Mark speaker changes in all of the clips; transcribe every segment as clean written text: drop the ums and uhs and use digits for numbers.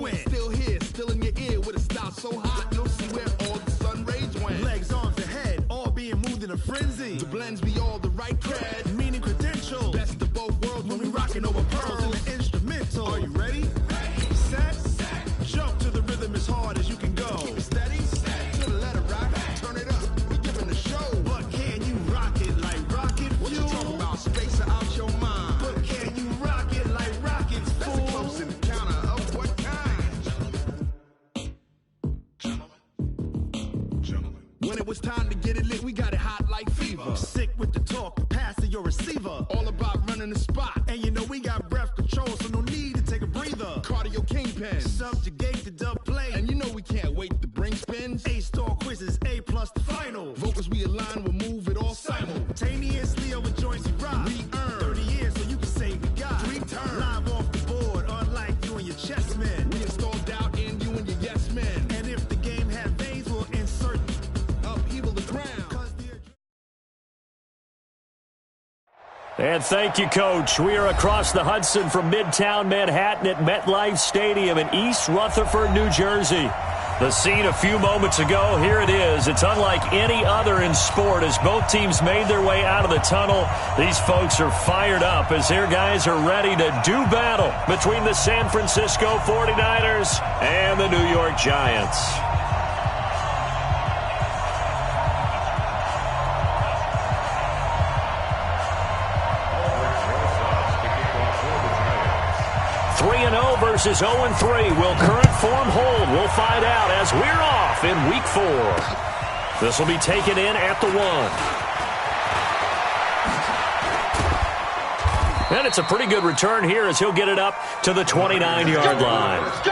Speaker 1: win. Still here, still in your ear with a style so hot, you'll see where all the sun rays went. Legs, arms, and head, all being moved in a frenzy. The blends be all the right cred, meaning credentials. Best of both worlds when we rockin' over pearls in the instrumental. Are you ready? Set, jump to the rhythm as hard as you can go. Keep it steady, to the letter rock, turn it up, we giving the show. But can you rock it like rocket fuel? What you talking about, space out your mind? But can you rock it like rockets, fool? That's a close encounter of what kind? Gentlemen. When it was time to get it lit, we got it hot like fever. Sick with the talk, pass to your receiver. All about running the spot. And you know we got breath control, so no need to take a breather. Cardio kingpin, subjugate the dub play. And you know we can't wait to bring spins. A-star quizzes, A+ the final. Vocals we align, we'll move it all simultaneously over joints we rock. We earn 30 years, so you can say we got 3 turns. Live off the board, unlike you and your chess men. We install doubt in you and your yes men. And if the game had veins, we'll insert upheaval the ground.
Speaker 2: And thank you, Coach. We are across the Hudson from Midtown Manhattan at MetLife Stadium in East Rutherford, New Jersey. The scene a few moments ago, here it is. It's unlike any other in sport as both teams made their way out of the tunnel. These folks are fired up as their guys are ready to do battle between the San Francisco 49ers and the New York Giants. Versus 0-3. Will current form hold? We'll find out as we're off in Week 4. This will be taken in at the 1. And it's a pretty good return here as he'll get it up to the 29-yard line.
Speaker 3: At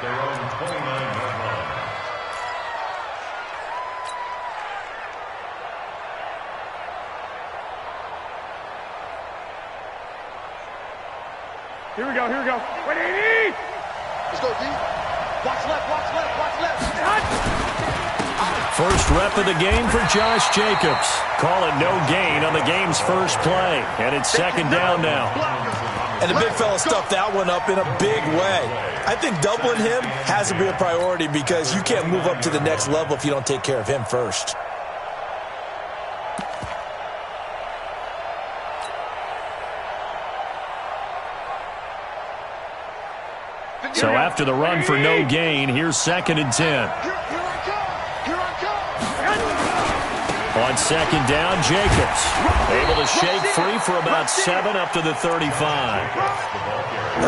Speaker 3: their own 29-yard line.
Speaker 4: Here we go, here we go. 180!
Speaker 5: Let's go, D. Watch left, watch left, watch left.
Speaker 2: First rep of the game for Josh Jacobs. Call it no gain on the game's first play. And it's second down now.
Speaker 6: And the big fella stuffed that one up in a big way. I think doubling him has to be a priority because you can't move up to the next level if you don't take care of him first.
Speaker 2: So after the run for no gain, here's 2nd and 10. On second down, Jacobs able to shake free for about 7 up to the 35.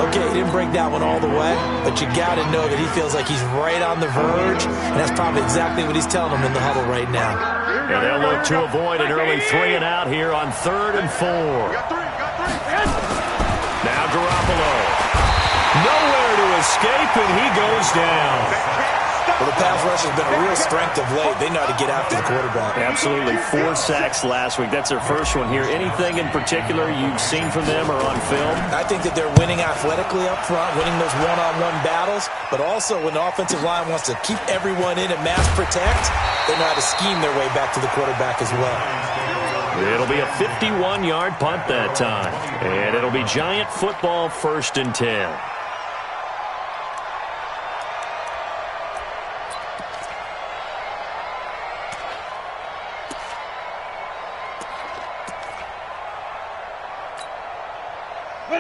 Speaker 6: Okay, he didn't break that one all the way, but you got to know that he feels like he's right on the verge, and that's probably exactly what he's telling him in the huddle right now.
Speaker 2: And they'll look to avoid an early 3 and out here on 3rd and 4. Now Garoppolo. Nowhere to escape, and he goes down.
Speaker 6: Well, the pass rush has been a real strength of late. They know how to get after the quarterback.
Speaker 2: Absolutely. 4 sacks last week. That's their first one here. Anything in particular you've seen from them or on film?
Speaker 6: I think that they're winning athletically up front, winning those one-on-one battles, but also when the offensive line wants to keep everyone in and mass protect, they know how to scheme their way back to the quarterback as well.
Speaker 2: It'll be a 51-yard punt that time, and it'll be Giant football 1st and 10.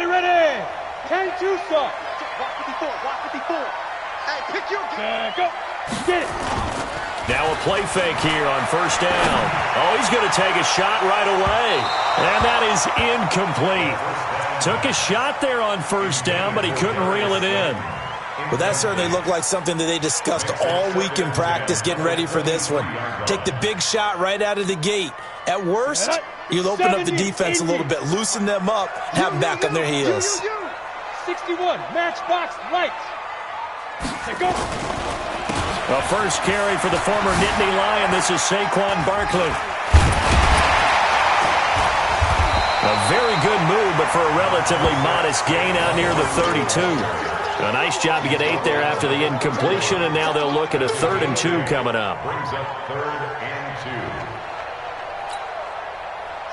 Speaker 4: Ready. 10-2 stop.
Speaker 5: Watch 54. Hey, pick your game.
Speaker 4: Go. Get it.
Speaker 2: Now a play fake here on 1st down. Oh, he's going to take a shot right away. And that is incomplete. Took a shot there on 1st down, but he couldn't reel it in.
Speaker 6: Well, that certainly looked like something that they discussed all week in practice getting ready for this one. Take the big shot right out of the gate. At worst, you'll open up the defense a little bit, loosen them up, have them back on their heels.
Speaker 4: 61, matchbox lights. Go.
Speaker 2: The first carry for the former Nittany Lion. This is Saquon Barkley. A very good move, but for a relatively modest gain out near the 32. A nice job to get 8 there after the incompletion, and now they'll look at a 3rd and 2 coming up.
Speaker 3: Brings up 3rd and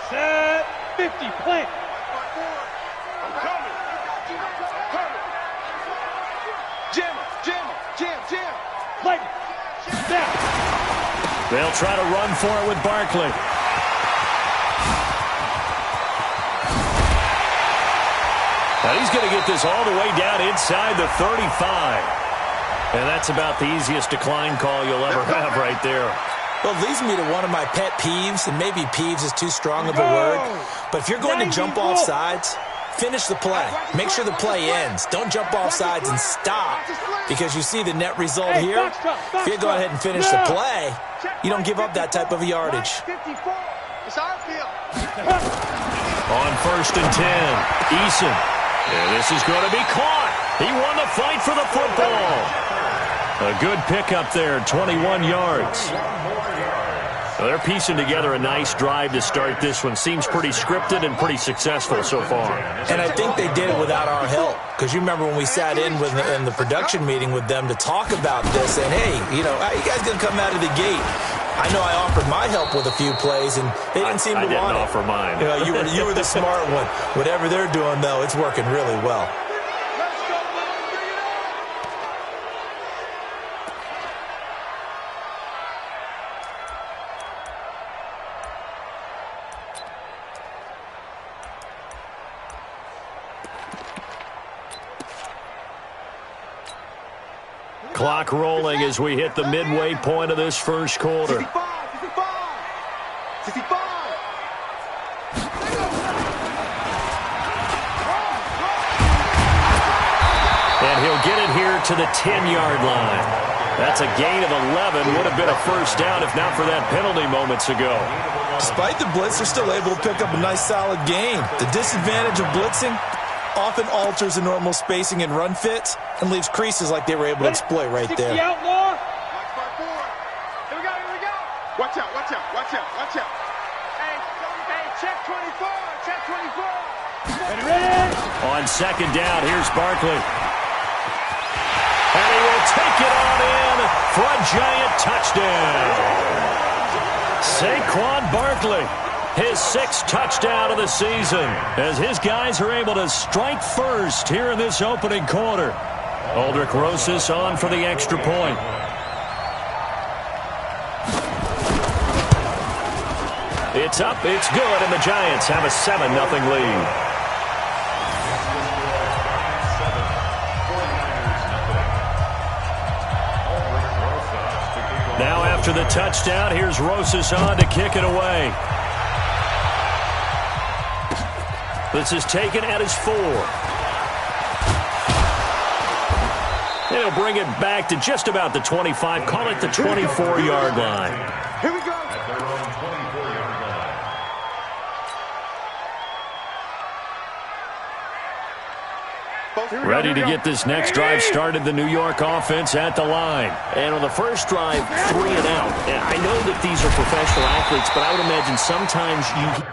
Speaker 3: 2.
Speaker 4: Set 50, plant.
Speaker 2: They'll try to run for it with Barkley. Now he's going to get this all the way down inside the 35. And that's about the easiest decline call you'll ever have right there.
Speaker 6: Well, it leads me to one of my pet peeves, and maybe peeves is too strong of a word. But if you're going to jump off sides, finish the play. Make sure the play ends. Don't jump off sides and stop. Because you see the net result here. If you go ahead and finish the play, you don't give up that type of yardage.
Speaker 5: It's our field.
Speaker 2: On 1st and 10, Eason. And this is going to be caught. He won the fight for the football. A good pickup there, 21 yards. Well, they're piecing together a nice drive to start this one. Seems pretty scripted and pretty successful so far.
Speaker 6: And I think they did it without our help. Because you remember when we sat in the production meeting with them to talk about this, and hey, you know, how you guys going to come out of the gate? I know I offered my help with a few plays, and they didn't seem to want it.
Speaker 2: I didn't offer mine.
Speaker 6: You know, you were the smart one. Whatever they're doing, though, it's working really well.
Speaker 2: Clock rolling as we hit the midway point of this first quarter.
Speaker 5: 65.
Speaker 2: And he'll get it here to the 10-yard line. That's a gain of 11. Would have been a first down if not for that penalty moments ago.
Speaker 6: Despite the blitz, they're still able to pick up a nice solid gain. The disadvantage of blitzing often alters the normal spacing and run fits and leaves creases like they were able to exploit right there.
Speaker 4: Outlaw.
Speaker 5: Here we go. Watch out. Hey, check 24.
Speaker 4: Ready.
Speaker 2: On 2nd down, here's Barkley. And he will take it on in for a giant touchdown. Saquon Barkley, his 6th touchdown of the season, as his guys are able to strike first here in this opening quarter. Aldrich Rosas on for the extra point. It's up, it's good, and the Giants have a 7-0 lead. Now after the touchdown, here's Rosas on to kick it away. This is taken at his 4. They'll bring it back to just about the 25. Call it the 24-yard line.
Speaker 5: Here we go.
Speaker 3: At their own 24-yard line.
Speaker 2: Ready to get this next drive started, the New York offense at the line.
Speaker 7: And on the first drive, 3 and out. And I know that these are professional athletes, but I would imagine sometimes you...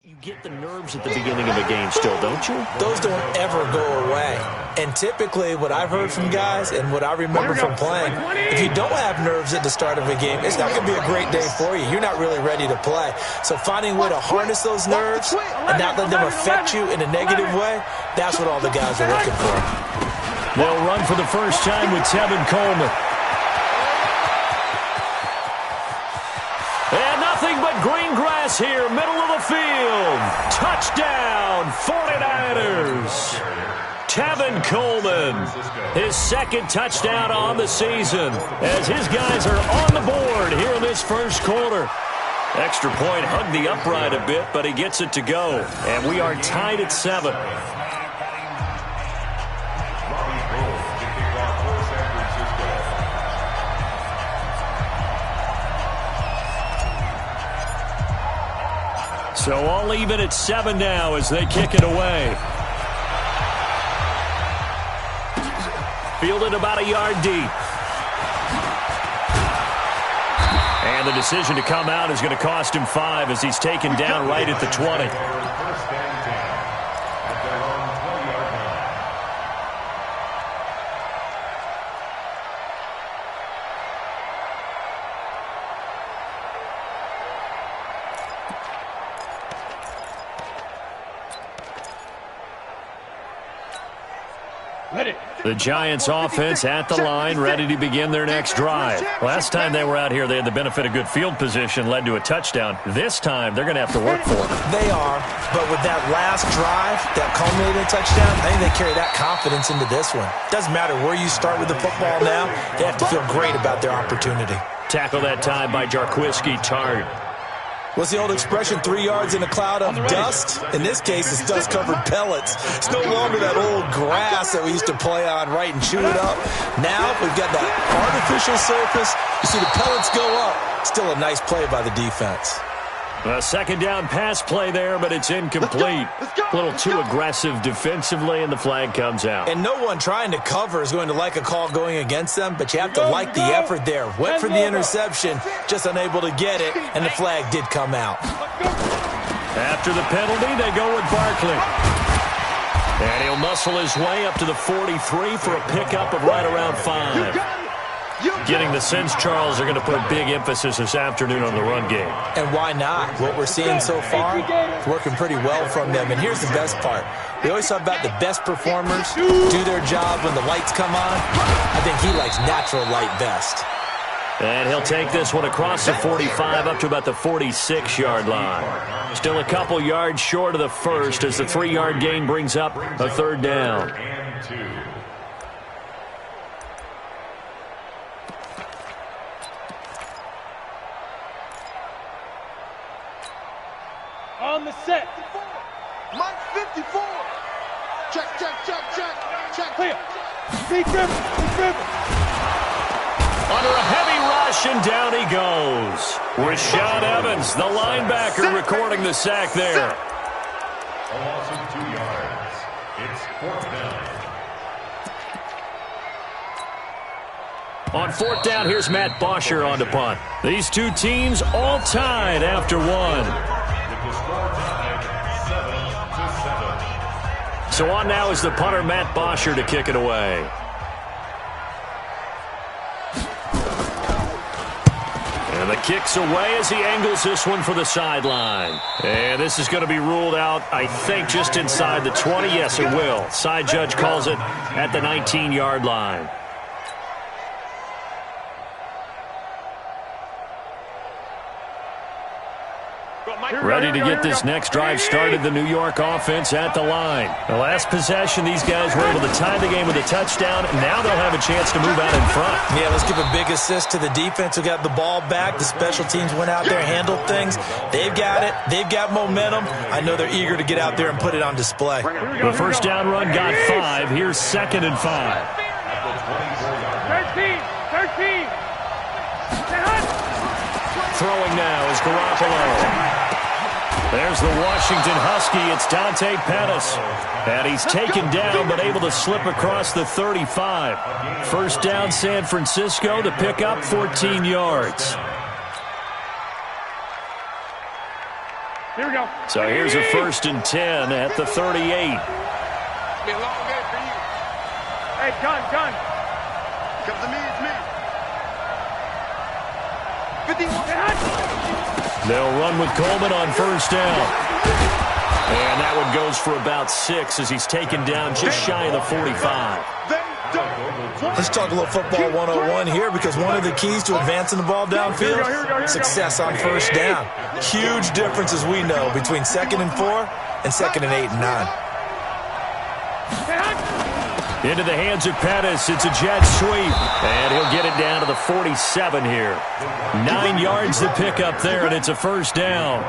Speaker 7: You get the nerves at the beginning of a game still, don't you?
Speaker 6: Those don't ever go away. And typically what I've heard from guys and what I remember from playing, if you don't have nerves at the start of a game, it's not going to be a great day for you. You're not really ready to play. So finding a way to harness those nerves and not let them affect you in a negative way, that's what all the guys are looking for.
Speaker 2: They'll run for the first time with Tevin Coleman. And nothing but green grass here, middle of the field. Touchdown, 49ers. Tevin Coleman, his 2nd touchdown on the season, as his guys are on the board here in this first quarter. Extra point hugged the upright a bit, but he gets it to go. And we are tied at 7. So all even at 7 now as they kick it away. Fielded about a yard deep. And the decision to come out is going to cost him 5 as he's taken down right at the 20.
Speaker 3: First and 10 at their own 20-yard line.
Speaker 2: The Giants offense at the line, ready to begin their next drive. Last time they were out here, they had the benefit of good field position, led to a touchdown. This time, they're going to have to work for it.
Speaker 6: They are, but with that last drive, that culminating touchdown, I think they carry that confidence into this one. Doesn't matter where you start with the football now, they have to feel great about their opportunity.
Speaker 2: Tackle that time by Jarquiski Tart.
Speaker 6: What's the old expression, 3 yards in a cloud of dust? In this case, it's dust-covered pellets. It's no longer that old grass that we used to play on, right, and chew it up. Now we've got that artificial surface. You see the pellets go up. Still a nice play by the defense.
Speaker 2: A second down pass play there, but it's incomplete. A little too aggressive defensively, and the flag comes out.
Speaker 6: And no one trying to cover is going to like a call going against them, but you have to like the effort there. Went for the interception, just unable to get it, and the flag did come out.
Speaker 2: After the penalty, they go with Barkley. And he'll muscle his way up to the 43 for a pickup of right around 5. Getting the sense, Charles, are going to put big emphasis this afternoon on the run game.
Speaker 6: And why not? What we're seeing so far is working pretty well from them. And here's the best part. We always talk about the best performers do their job when the lights come on. I think he likes natural light best.
Speaker 2: And he'll take this one across the 45 up to about the 46-yard line. Still a couple yards short of the first as the 3-yard gain brings up a third down.
Speaker 4: On the set.
Speaker 5: Mike 54. Check, check, check, check, check.
Speaker 4: Clear. Big river.
Speaker 2: Under a heavy rush, and down he goes. Rashad Evans, the linebacker, recording the sack there.
Speaker 3: A loss of 2 yards. It's 4th down.
Speaker 2: On 4th down, here's Matt Bosher on to punt. These two teams all tied after one. So on now is the punter, Matt Bosher, to kick it away. And the kick's away as he angles this one for the sideline. And this is going to be ruled out, I think, just inside the 20. Yes, it will. Side judge calls it at the 19-yard line. Ready to get this next drive started, the New York offense at the line. The last possession, these guys were able to tie the game with a touchdown, and now they'll have a chance to move out in front.
Speaker 6: Yeah, let's give a big assist to the defense who got the ball back. The special teams went out there, handled things. They've got it. They've got momentum. I know they're eager to get out there and put it on display.
Speaker 2: The first down run got 5. Here's 2nd and 5.
Speaker 4: 13.
Speaker 2: Throwing now is Garoppolo. There's the Washington Husky. It's Dante Pettis. And he's taken down but able to slip across the 35. First down, San Francisco to pick up 14 yards.
Speaker 4: Here we go.
Speaker 2: So here's a 1st and 10 at the 38.
Speaker 5: Be a long day for you.
Speaker 4: Hey, gun.
Speaker 5: Come to me, it's me. 51.
Speaker 2: They'll run with Coleman on first down. And that one goes for about 6 as he's taken down just shy of the 45.
Speaker 6: Let's talk a little football 101 here, because one of the keys to advancing the ball downfield, success on first down. Huge difference, as we know, between 2nd and 4 and 2nd and 8 and 9.
Speaker 2: Into the hands of Pettis. It's a jet sweep. And he'll get it down to the 47 here. 9 yards to pick up there, and it's a first down.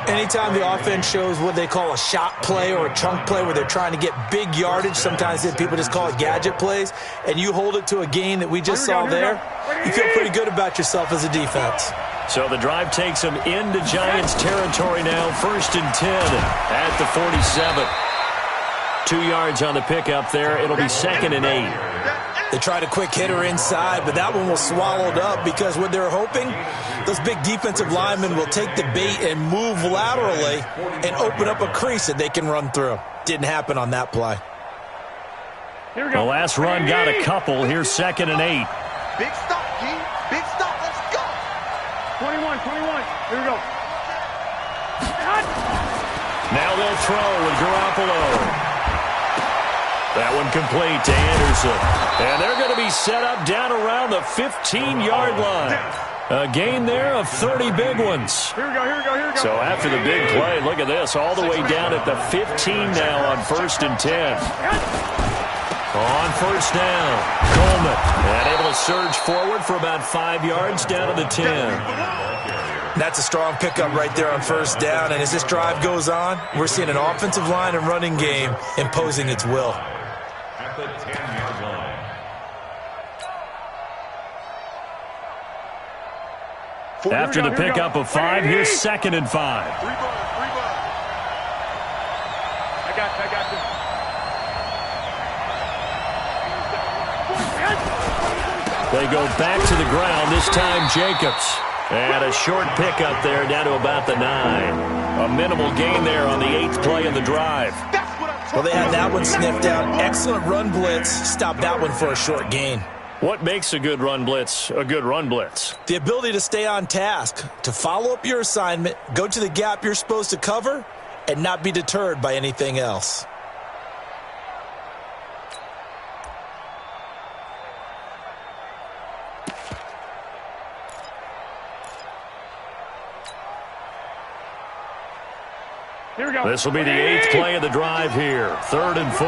Speaker 6: Anytime the offense shows what they call a shot play or a chunk play where they're trying to get big yardage, sometimes people just call it gadget plays, and you hold it to a gain that we just saw there, you feel pretty good about yourself as a defense.
Speaker 2: So the drive takes them into Giants territory now. 1st and 10 at the 47. 2 yards on the pickup there. It'll be 2nd and 8.
Speaker 6: They tried a quick hitter inside, but that one was swallowed up because what they're hoping, those big defensive linemen will take the bait and move laterally and open up a crease that they can run through. Didn't happen on that play.
Speaker 4: Here we go.
Speaker 2: The last run got a couple. Here's 2nd and 8.
Speaker 5: Big stop, G. Big stop. Let's go.
Speaker 4: 21. Here we go.
Speaker 2: Now they'll throw with Garoppolo. That one complete to Anderson. And they're going to be set up down around the 15-yard line. A gain there of 30 big ones.
Speaker 4: Here we go, here we go, here we go.
Speaker 2: So after the big play, look at this, all the way down at the 15 now on 1st and 10. On first down, Coleman. And able to surge forward for about 5 yards down to the 10.
Speaker 6: That's a strong pickup right there on first down. And as this drive goes on, we're seeing an offensive line and running game imposing its will.
Speaker 3: At the 10-yard line.
Speaker 2: After the pickup of 5, here's 2nd and 5.
Speaker 4: I got you.
Speaker 2: They go back to the ground, this time Jacobs. And a short pickup there down to about the 9. A minimal gain there on the 8th play of the drive.
Speaker 6: Well, they had that one sniffed out. Excellent run blitz. Stop that one for a short gain.
Speaker 2: What makes a good run blitz a good run blitz?
Speaker 6: The ability to stay on task, to follow up your assignment, go to the gap you're supposed to cover, and not be deterred by anything else.
Speaker 4: Here we go.
Speaker 2: This will be the 8th play of the drive here. 3rd and 4.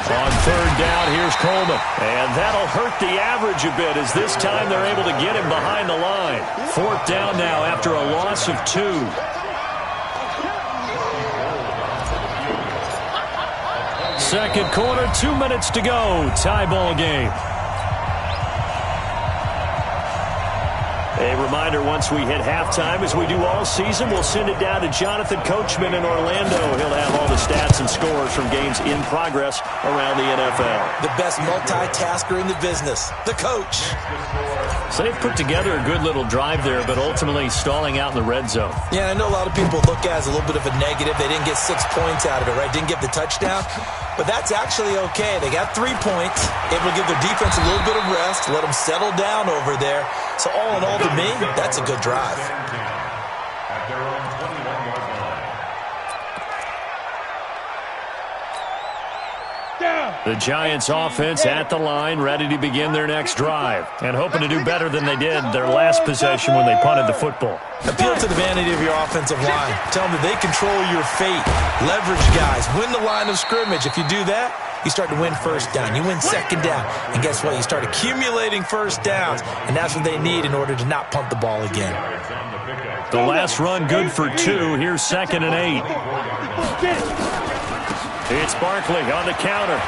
Speaker 2: On 3rd down, here's Coleman. And that'll hurt the average a bit as this time they're able to get him behind the line. 4th down now after a loss of 2. Second quarter, 2 minutes to go. Tie ball game. A reminder, once we hit halftime, as we do all season, we'll send it down to Jonathan Coachman in Orlando. He'll have all the stats and scores from games in progress around the NFL.
Speaker 6: The best multitasker in the business, the coach.
Speaker 2: So they've put together a good little drive there, but ultimately stalling out in the red zone.
Speaker 6: Yeah, I know a lot of people look at it as a little bit of a negative. They didn't get 6 points out of it, right? Didn't get the touchdown. But that's actually okay. They got 3 points, able to give their defense a little bit of rest, let them settle down over there. So all in all, to me, that's a good drive.
Speaker 3: At their own 21-yard line.
Speaker 2: The Giants offense at the line, ready to begin their next drive, and hoping to do better than they did their last possession when they punted the football.
Speaker 6: Appeal to the vanity of your offensive line. Tell them that they control your fate. Leverage guys. Win the line of scrimmage. If you do that, you start to win first down. You win second down. And guess what? You start accumulating first downs, and that's what they need in order to not punt the ball again.
Speaker 2: The last run good for 2. Here's 2nd and 8. It's Barkley on the counter.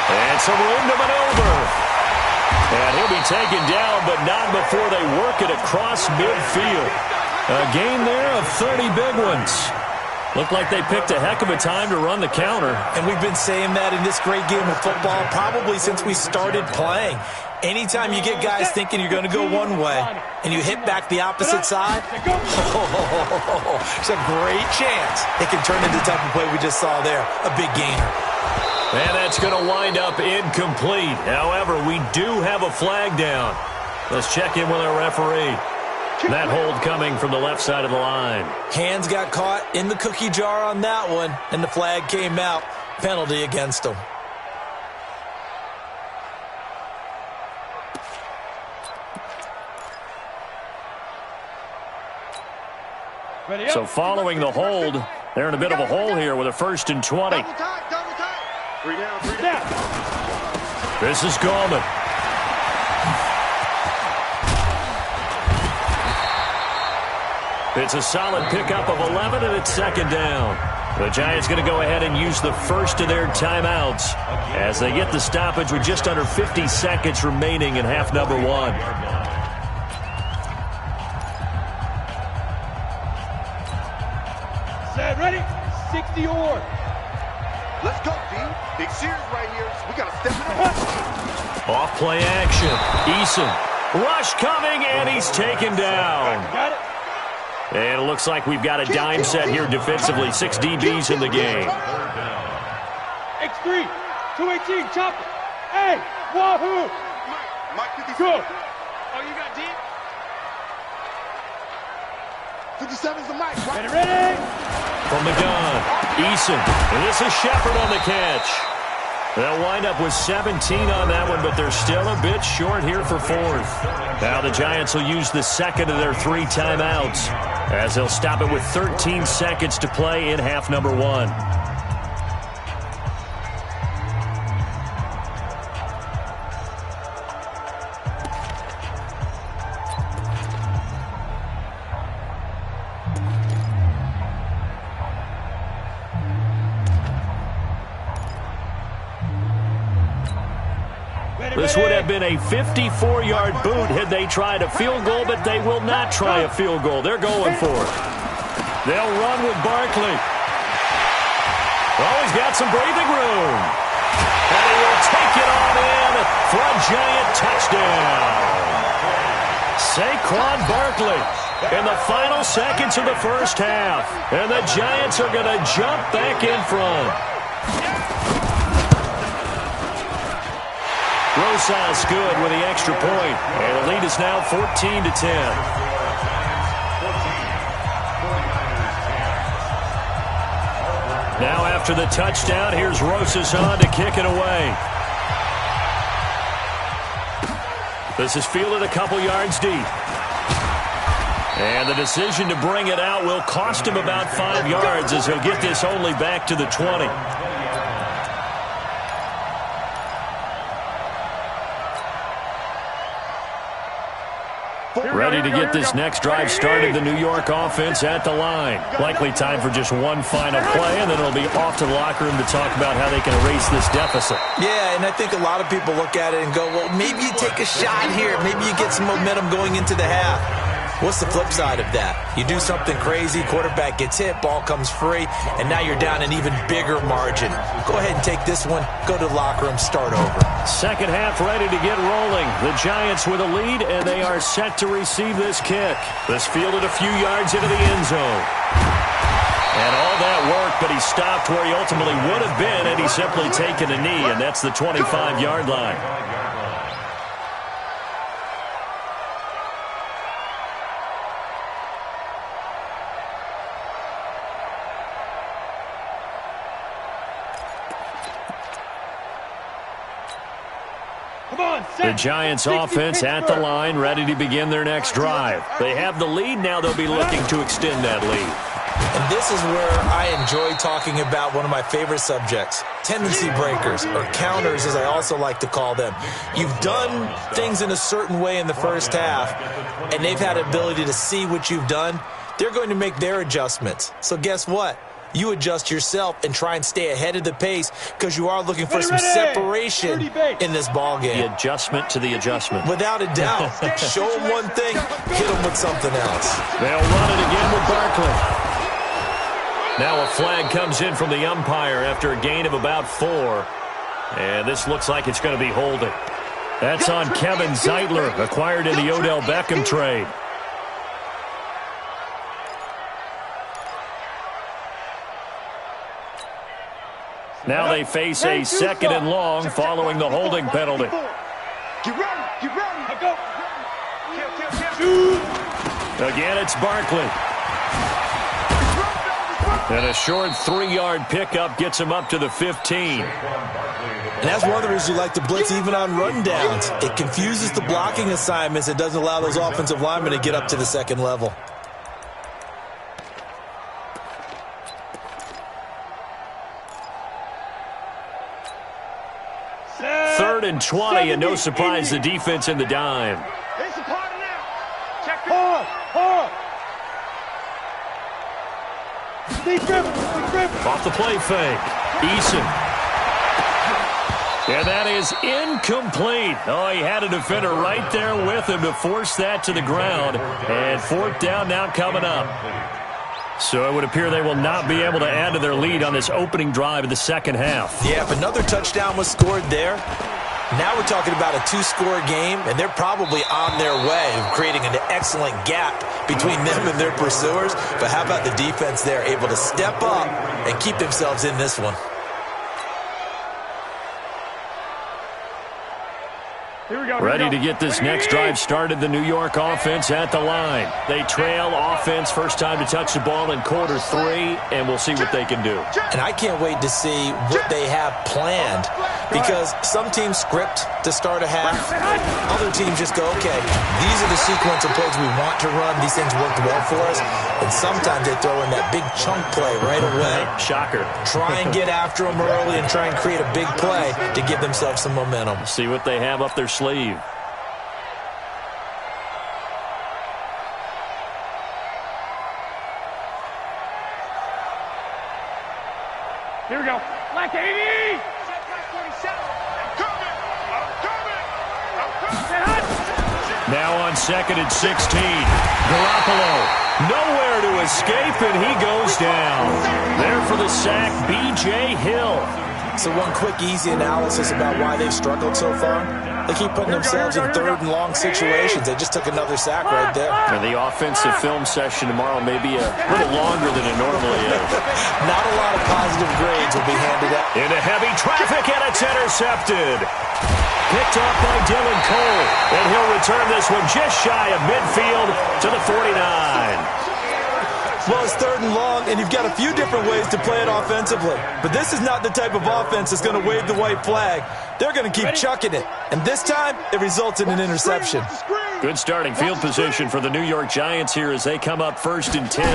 Speaker 2: And some room to maneuver. And he'll be taken down, but not before they work it across midfield. A gain there of 30 big ones. Looked like they picked a heck of a time to run the counter.
Speaker 6: And we've been saying that in this great game of football probably since we started playing. Anytime you get guys thinking you're going to go one way and you hit back the opposite side, it's a great chance it can turn into the type of play we just saw there, a big gainer.
Speaker 2: And that's going to wind up incomplete. However, we do have a flag down. Let's check in with our referee. That hold coming from the left side of the line.
Speaker 6: Hands got caught in the cookie jar on that one, and the flag came out. Penalty against them.
Speaker 2: So following the hold, they're in a bit of a hole here with a 1st and 20.
Speaker 5: Double time.
Speaker 4: 3 down.
Speaker 2: This is Gallman. It's a solid pickup of 11, and it's 2nd down. The Giants going to go ahead and use the first of their timeouts as they get the stoppage with just under 50 seconds remaining in half number 1.
Speaker 4: Set, ready? 60 or.
Speaker 5: Let's go, D. Big series right here. We got to step it up.
Speaker 2: Off play action. Eason. Rush coming, and he's taken down.
Speaker 4: Got it.
Speaker 2: And it looks like we've got a dime set here defensively. 6 DBs in the game.
Speaker 4: X3, 218, chop it. Hey, wahoo.
Speaker 5: Mike 57.
Speaker 4: Go.
Speaker 5: Oh, you got D? 57's the mic.
Speaker 4: Ready, ready.
Speaker 2: from the gun. Eason. And this is Shepard on the catch. They'll wind up with 17 on that one, but they're still a bit short here for fourth. Now the Giants will use the second of their 3 timeouts as they'll stop it with 13 seconds to play in half number 1. This would have been a 54-yard boot had they tried a field goal, but they will not try a field goal. They're going for it. They'll run with Barkley. Oh, he's got some breathing room. And he will take it on in for a Giant touchdown. Saquon Barkley in the final seconds of the first half. And the Giants are going to jump back in front. Rosas good with the extra point. And the lead is now 14-10. Now after the touchdown, here's Rosas on to kick it away. This is fielded a couple yards deep. And the decision to bring it out will cost him about 5 yards as he'll get this only back to the 20. Ready to get this next drive started, the New York offense at the line. Likely time for just one final play, and then it'll be off to the locker room to talk about how they can erase this deficit.
Speaker 6: Yeah, and I think a lot of people look at it and go, well, maybe you take a shot here. Maybe you get some momentum going into the half. What's the flip side of that? You do something crazy, quarterback gets hit, ball comes free, and now you're down an even bigger margin. Go ahead and take this one, go to the locker room, start over.
Speaker 2: Second half ready to get rolling. The Giants with a lead, and they are set to receive this kick. This fielded a few yards into the end zone. And all that work, but he stopped where he ultimately would have been had he simply taken a knee, and that's the 25-yard line. The Giants offense at the line, ready to begin their next drive. They have the lead. Now they'll be looking to extend that lead.
Speaker 6: And this is where I enjoy talking about one of my favorite subjects, tendency breakers, or counters as I also like to call them. You've done things in a certain way in the first half, and they've had the ability to see what you've done. They're going to make their adjustments. So guess what? You adjust yourself and try and stay ahead of the pace because you are looking for some separation in this ball game.
Speaker 2: The adjustment to the adjustment.
Speaker 6: Without a doubt. Show them one thing, hit them with something else.
Speaker 2: They'll run it again with Barkley. Now a flag comes in from the umpire after a gain of about 4. And this looks like it's going to be holding. That's on Kevin Zeitler, acquired in the Odell Beckham trade. Now they face a second and long following the holding penalty. Again, it's Barkley. And a short 3-yard pickup gets him up to the 15.
Speaker 6: And that's one of the reasons you like to blitz even on rundowns. It confuses the blocking assignments. It doesn't allow those offensive linemen to get up to the second level.
Speaker 2: Third and 20, and no surprise, the defense in the dime.
Speaker 4: It's a party now. Check it. Hold.
Speaker 2: Off the play fake. Eason. And that is incomplete. Oh, he had a defender right there with him to force that to the ground. And fourth down now coming up. So it would appear they will not be able to add to their lead on this opening drive of the second half.
Speaker 6: Yeah, if another touchdown was scored there, now we're talking about a 2-score game, and they're probably on their way of creating an excellent gap between them and their pursuers. But how about the defense there, able to step up and keep themselves in this one?
Speaker 2: Ready to get this next drive started, the New York offense at the line. They trail offense, first time to touch the ball in quarter 3, and we'll see what they can do.
Speaker 6: And I can't wait to see what they have planned, because some teams script to start a half. Other teams just go, okay, these are the sequence of plays we want to run. These things worked well for us. And sometimes they throw in that big chunk play right away.
Speaker 2: Shocker.
Speaker 6: Try and get after them early and try and create a big play to give themselves some momentum.
Speaker 2: See what they have up their sleeve.
Speaker 4: Here we go. Black 80!
Speaker 2: Now on 2nd and 16. Garoppolo, nowhere to escape, and he goes down. There for the sack, B.J. Hill.
Speaker 6: So one quick, easy analysis about why they've struggled so far. They keep putting themselves in 3rd and long situations. They just took another sack right there.
Speaker 2: And the offensive film session tomorrow may be a little longer than it normally is.
Speaker 6: Not a lot of positive grades will be handed out.
Speaker 2: Into heavy traffic, and it's intercepted. Picked off by Dylan Cole. And he'll return this one just shy of midfield to the 49.
Speaker 6: Well, it's 3rd and long, and you've got a few different ways to play it offensively. But this is not the type of offense that's going to wave the white flag. They're going to keep chucking it. And this time, it results in an interception.
Speaker 2: Good starting field position for the New York Giants here as they come up 1st and 10.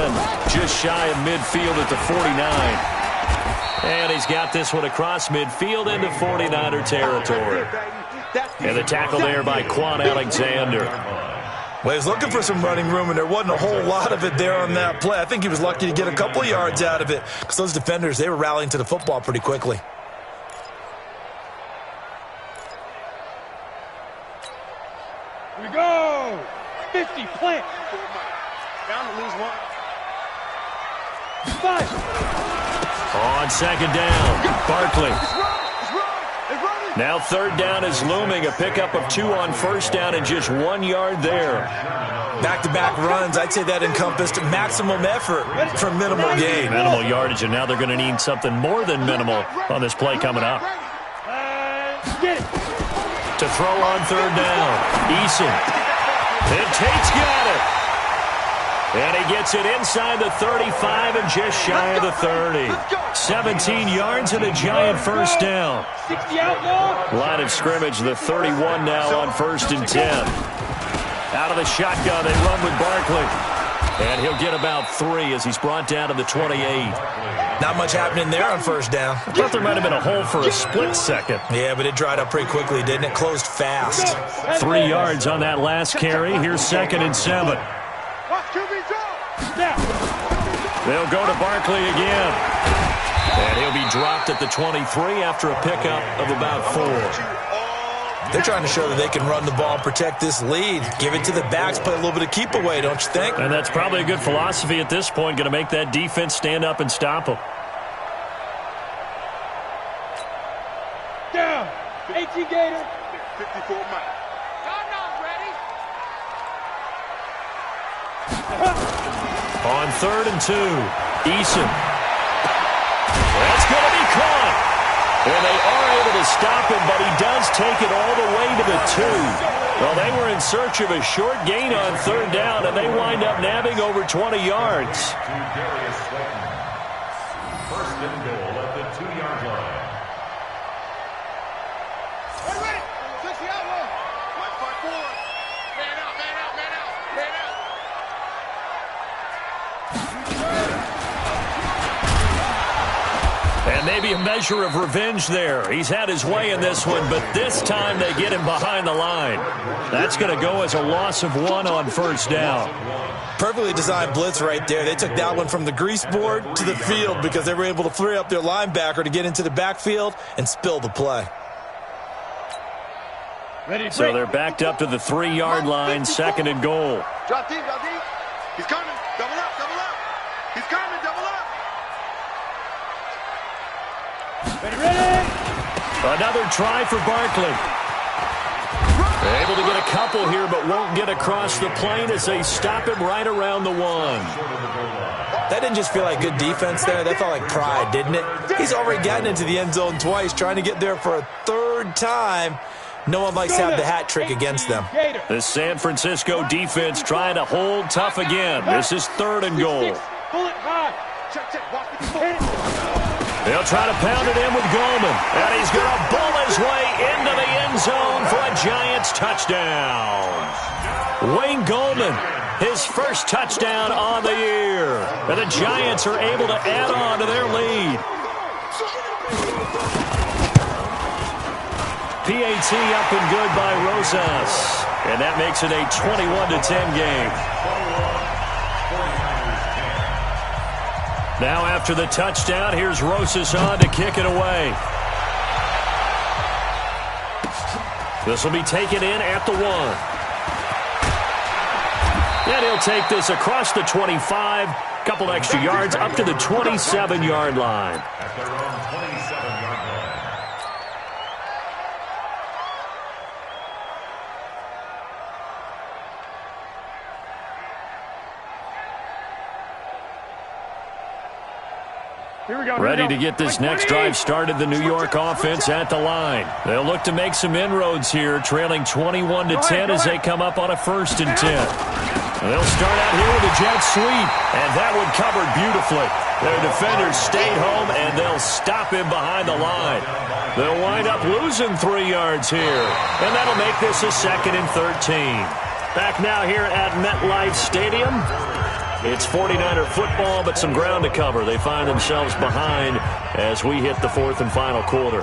Speaker 2: Just shy of midfield at the 49. And he's got this one across midfield into 49er territory. And the tackle there by Quan Alexander.
Speaker 6: Well, he was looking for some running room, and there wasn't a whole lot of it there on that play. I think he was lucky to get a couple of yards out of it because those defenders, they were rallying to the football pretty quickly.
Speaker 4: Here we go! 50, plant!
Speaker 5: Down to lose 1.
Speaker 4: 5!
Speaker 2: On 2nd down, Barkley. Now 3rd down is looming. A pickup of 2 on 1st down and just 1 yard there.
Speaker 6: Back-to-back runs, I'd say that encompassed maximum effort for minimal gain.
Speaker 2: Minimal yardage, and now they're going to need something more than minimal on this play coming up.
Speaker 4: Get it!
Speaker 2: To throw on 3rd down, Eason. And Tate's got it. And he gets it inside the 35 and just shy of the 30. 17 yards and a Giant 1st down.
Speaker 4: 60 outlaw.
Speaker 2: Line of scrimmage, the 31 now on 1st and 10. Out of the shotgun, they run with Barkley. And he'll get about 3 as he's brought down to the 28.
Speaker 6: Not much happening there on 1st down.
Speaker 2: I thought there might have been a hole for a split second.
Speaker 6: Yeah, but it dried up pretty quickly, didn't it? Closed fast.
Speaker 2: 3 yards on that last carry. Here's 2nd and 7. They'll go to Barkley again. And he'll be dropped at the 23 after a pickup of about 4.
Speaker 6: They're trying to show that they can run the ball and protect this lead. Give it to the backs, play a little bit of keep away, don't you think?
Speaker 2: And that's probably a good philosophy at this point, going to make that defense stand up and stop them.
Speaker 4: Down. 18 Gator.
Speaker 5: 54 Mike.
Speaker 2: On 3rd and 2, Eason. That's going to be caught. And they are able to stop him, but he does take it all the way to the 2. Well, they were in search of a short gain on 3rd down, and they wind up nabbing over 20 yards.
Speaker 3: 1st and goal at the 2-yard line.
Speaker 2: And maybe a measure of revenge there. He's had his way in this one, but this time they get him behind the line. That's going to go as a loss of 1 on 1st down.
Speaker 6: Perfectly designed blitz right there. They took that one from the grease board to the field because they were able to free up their linebacker to get into the backfield and spill the play.
Speaker 2: So they're backed up to the 3-yard line, 2nd and goal.
Speaker 5: Drop deep, drop deep. He's coming. Double up, double up. He's coming, double up.
Speaker 4: Ready.
Speaker 2: Another try for Barkley. They're able to get a couple here, but won't get across the plane as they stop him right around the 1.
Speaker 6: That didn't just feel like good defense there. That felt like pride, didn't it? He's already gotten into the end zone twice, trying to get there for a 3rd time. No one likes to have the hat trick against them.
Speaker 2: The San Francisco defense trying to hold tough again. This is 3rd and goal. They'll try to pound it in with Goldman. And he's going to bull his way into the end zone for a Giants touchdown. Wayne Goldman, his first touchdown on the year. And the Giants are able to add on to their lead. PAT up and good by Rosas. And that makes it a 21-10 game. Now after the touchdown, here's Rosas on to kick it away. This will be taken in at the 1. And he'll take this across the 25, couple extra yards up to the 27-yard line.
Speaker 3: At their own 27-yard line.
Speaker 2: Ready to get this next drive started, the New York offense at the line. They'll look to make some inroads here, trailing 21-10 as they come up on a 1st and 10. They'll start out here with a jet sweep, and that one covered beautifully. Their defenders stayed home, and they'll stop him behind the line. They'll wind up losing 3 yards here, and that'll make this a 2nd and 13. Back now here at MetLife Stadium. It's 49er football, but some ground to cover. They find themselves behind as we hit the 4th and final quarter.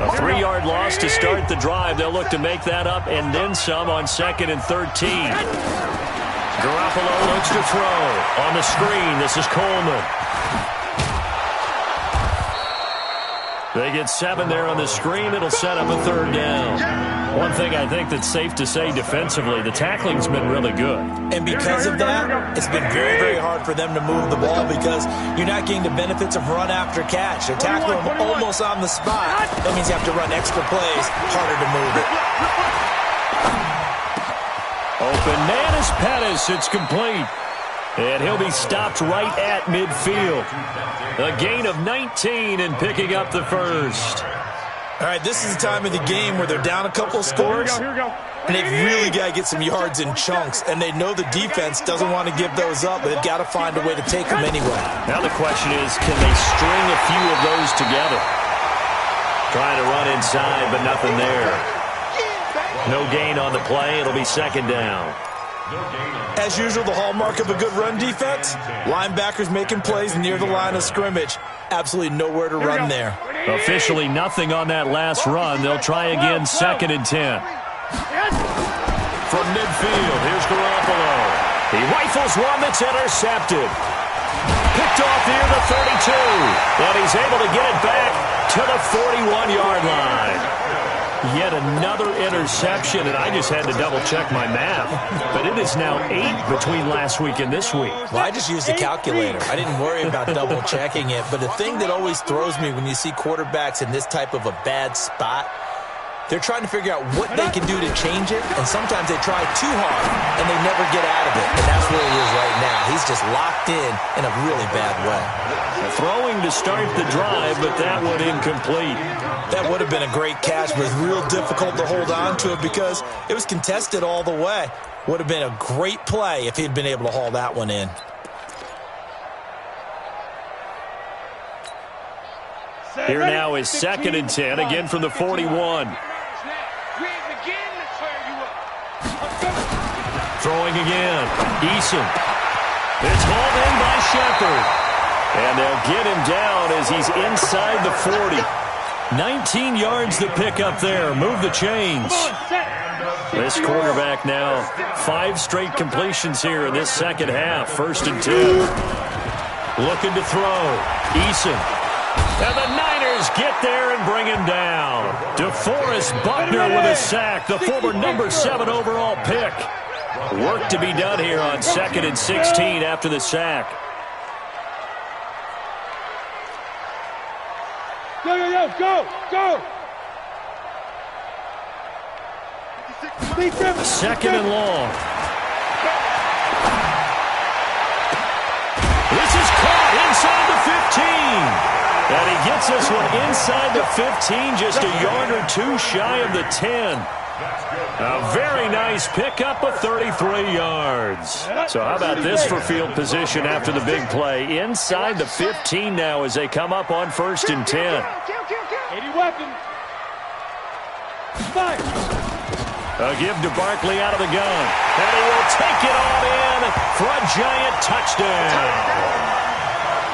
Speaker 2: A 3-yard loss to start the drive. They'll look to make that up and then some on 2nd and 13. Garoppolo looks to throw. On the screen, this is Coleman. They get 7 there on the screen. It'll set up a 3rd down. One thing I think that's safe to say defensively, the tackling's been really good. And because of that, it's been very, very hard for them to move the ball because you're not getting the benefits of run after catch. They're tackling them almost on the spot. That means you have to run extra plays, harder to move it. Open man is Pettis. It's complete. And he'll be stopped right at midfield. A gain of 19 and picking up the 1st. All right, this is the time of the game where they're down a couple of scores, and they've really got to get some yards in chunks, and they know the defense doesn't want to give those up, but they've got to find a way to take them anyway. Now the question is, can they string a few of those together? Trying to run inside, but nothing there. No gain on the play. It'll be 2nd down. As usual, the hallmark of a good run defense, linebackers making plays near the line of scrimmage. Absolutely nowhere to run there. Officially nothing on that last run. They'll try again, 2nd and 10. From midfield, here's Garoppolo. He rifles one that's intercepted. Picked off near the 32. And he's able to get it back to the 41-yard line. Yet another interception, and I just had to double-check my math. But it is now 8 between last week and this week. Well, I just used a calculator. I didn't worry about double-checking it. But the thing that always throws me when you see quarterbacks in this type of a bad spot, they're trying to figure out what they can do to change it, and sometimes they try too hard, and they never get out of it. And that's where he is right now. He's just locked in a really bad way. Throwing to start the drive, but that one incomplete. That would have been a great catch, but it's real difficult to hold on to it because it was contested all the way. Would have been a great play if he'd been able to haul that one in. Here now is 2nd and 10, again from the 41. Throwing again. Eason. It's hauled in by Shepard. And they'll get him down as he's inside the 40. 19 yards to pick up there. Move the chains. This quarterback now, 5 straight completions here in this second half. 1st and 10. Looking to throw. Eason. And the Niners get there and bring him down. DeForest Buckner with a sack, the former number 7 overall pick. Work to be done here on 2nd and 16 after the sack.
Speaker 4: Go, go, go, go, go!
Speaker 2: 2nd and long. This is caught inside the 15. And he gets this one inside the 15, just a yard or two shy of the 10. A very nice pickup of 33 yards. So how about this for field position after the big play? Inside the 15 now as they come up on 1st and 10.
Speaker 4: 80 weapons. Fire.
Speaker 2: A give to Barkley out of the gun. And he will take it all in for a giant touchdown.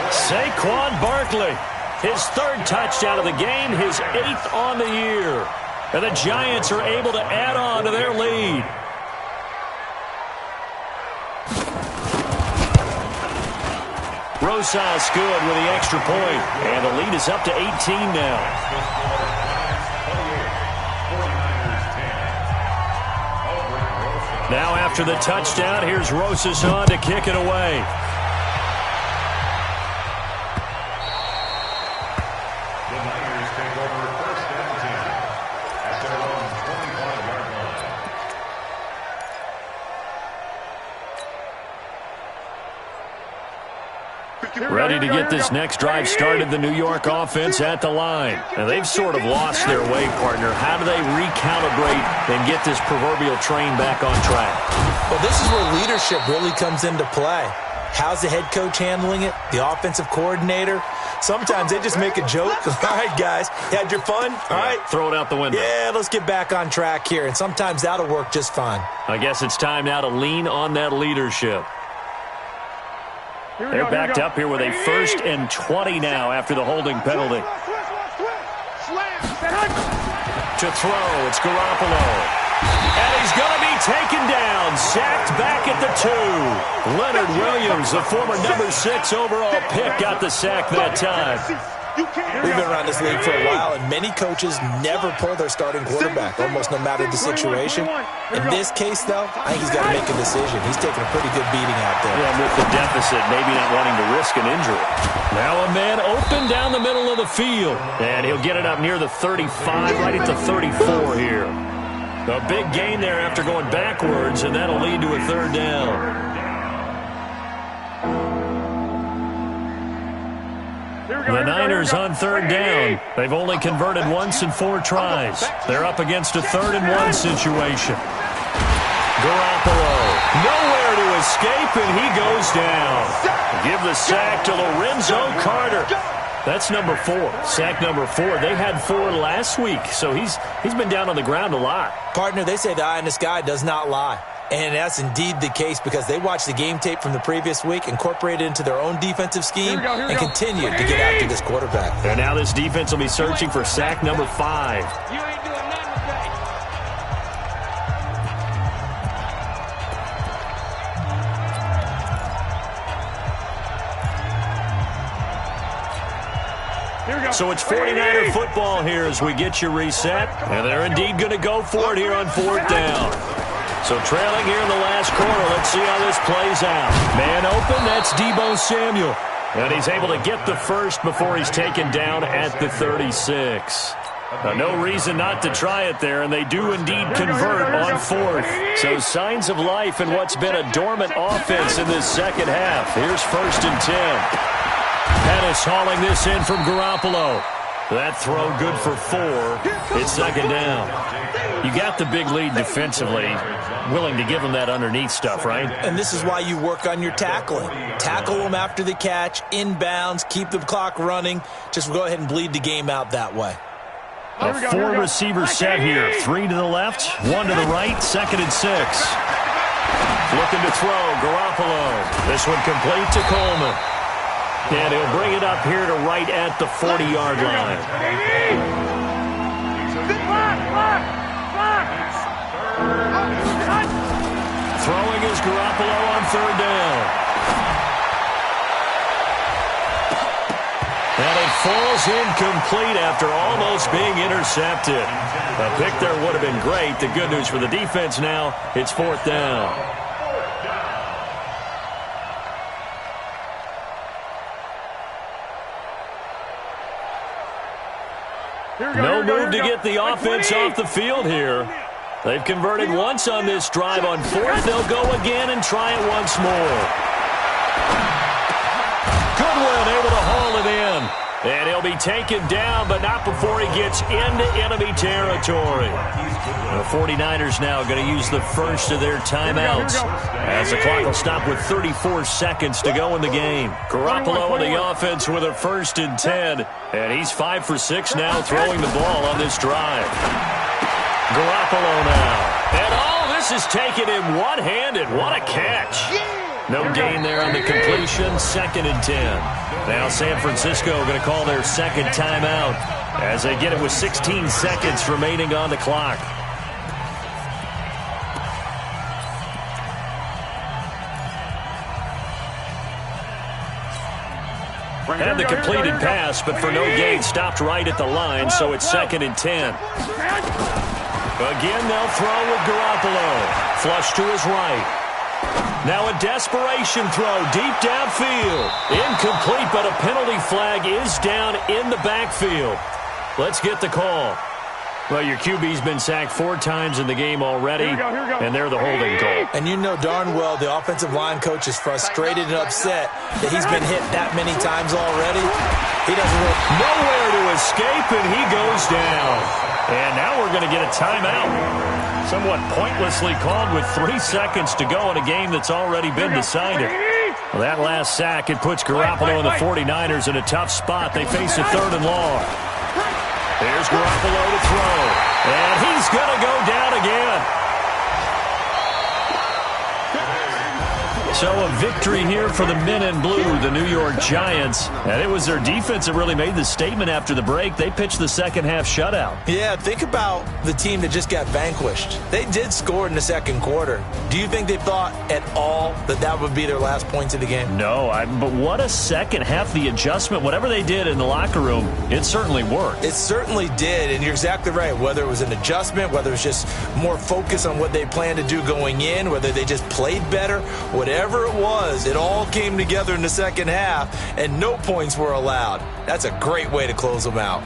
Speaker 2: Saquon Barkley, his 3rd touchdown of the game, his 8th on the year. And the Giants are able to add on to their lead. Rosas good with the extra point. And the lead is up to 18 now. Now after the touchdown, here's Rosas on to kick it away.
Speaker 3: The Niners take over 1st and 10 at their own 25-yard line.
Speaker 2: Ready to get this next drive started, the New York offense at the line. And they've sort of lost their way, partner. How do they recalibrate and get this proverbial train back on track?
Speaker 6: Well, this is where leadership really comes into play. How's the head coach handling it? The offensive coordinator? Sometimes they just make a joke. All right, guys, you had your fun? All right.
Speaker 2: Throw it out the window.
Speaker 6: Yeah, let's get back on track here. And sometimes that'll work just fine.
Speaker 2: I guess it's time now to lean on that leadership. They're backed up here with a 1st and 20 now after the holding penalty. To throw, it's Garoppolo. And he's going to be taken down, sacked back at the 2. Leonard Williams, the former number 6 overall pick, got the sack that time.
Speaker 6: We've been around this league for a while, and many coaches never pull their starting quarterback, almost no matter the situation. In this case, though, I think he's got to make a decision. He's taking a pretty good beating out there.
Speaker 2: Yeah, with the deficit, maybe not wanting to risk an injury. Now a man open down the middle of the field, and he'll get it up near the 35, right at the 34 here. A big gain there after going backwards, and that'll lead to a 3rd down. The Niners on 3rd down. They've only converted once in 4 tries. They're up against a 3rd and 1 situation. Garoppolo, nowhere to escape, and he goes down. Give the sack to Lorenzo Carter. That's number 4. Sack number 4. They had 4 last week, so he's been down on the ground a lot.
Speaker 6: Partner, they say the eye in the sky does not lie. And that's indeed the case because they watched the game tape from the previous week, incorporated it into their own defensive scheme, and continued to get after this quarterback.
Speaker 2: And now this defense will be searching for sack number 5.
Speaker 4: You ain't doing nothing today.
Speaker 2: So it's 49er football here as we get you reset. And they're indeed going to go for it here on 4th down. So trailing here in the last quarter. Let's see how this plays out. Man open, that's Deebo Samuel. And he's able to get the first before he's taken down at the 36. No reason not to try it there, and they do indeed convert on 4th. So signs of life in what's been a dormant offense in this second half. Here's 1st and 10. Pettis hauling this in from Garoppolo. That throw good for 4. It's 2nd down. You got the big lead defensively. Willing to give them that underneath stuff, right?
Speaker 6: And this is why you work on your tackling. Tackle them after the catch, inbounds, keep the clock running. Just go ahead and bleed the game out that way.
Speaker 2: A 4-receiver set here. 3 to the left, 1 to the right, 2nd and 6. Looking to throw, Garoppolo. This one complete to Coleman. And he'll bring it up here to right at the 40-yard line. Throwing is Garoppolo on 3rd down. And it falls incomplete after almost being intercepted. A pick there would have been great. The good news for the defense now, it's 4th down. No move to get the offense off the field here. They've converted once on this drive. On 4th, they'll go again and try it once more. Goodwin able to haul it in. And he'll be taken down, but not before he gets into enemy territory. The 49ers now going to use the first of their timeouts as the clock will stop with 34 seconds to go in the game. Garoppolo on the offense with a 1st and 10, and he's 5 for 6 now throwing the ball on this drive. Garoppolo now. And all this is taken in one-handed. What a catch. No gain there on the completion, 2nd and 10. Now San Francisco going to call their second timeout as they get it with 16 seconds remaining on the clock. Had the completed pass, but for no gain, stopped right at the line, so it's 2nd and 10. Again, they'll throw with Garoppolo. Flush to his right. Now a desperation throw deep downfield. Incomplete, but a penalty flag is down in the backfield. Let's get the call. Well, your QB's been sacked 4 times in the game already, and they're the holding call.
Speaker 6: And you know darn well the offensive line coach is frustrated and upset that he's been hit that many times already. He doesn't look
Speaker 2: nowhere to escape, and he goes down. And now we're going to get a timeout. Somewhat pointlessly called with 3 seconds to go in a game that's already been decided. Well, that last sack, it puts Garoppolo and the 49ers in a tough spot. They face a 3rd and long. Here's Garoppolo to throw. And he's going to go down again. So a victory here for the men in blue, the New York Giants. And it was their defense that really made the statement after the break. They pitched the second half shutout.
Speaker 6: Yeah, think about the team that just got vanquished. They did score in the second quarter. Do you think they thought at all that that would be their last points of the game?
Speaker 2: No, but what a second half. The adjustment, whatever they did in the locker room, it certainly worked.
Speaker 6: It certainly did, and you're exactly right. Whether it was an adjustment, whether it was just more focus on what they planned to do going in, whether they just played better, whatever it was, it all came together in the second half, and no points were allowed. That's a great way to close them out.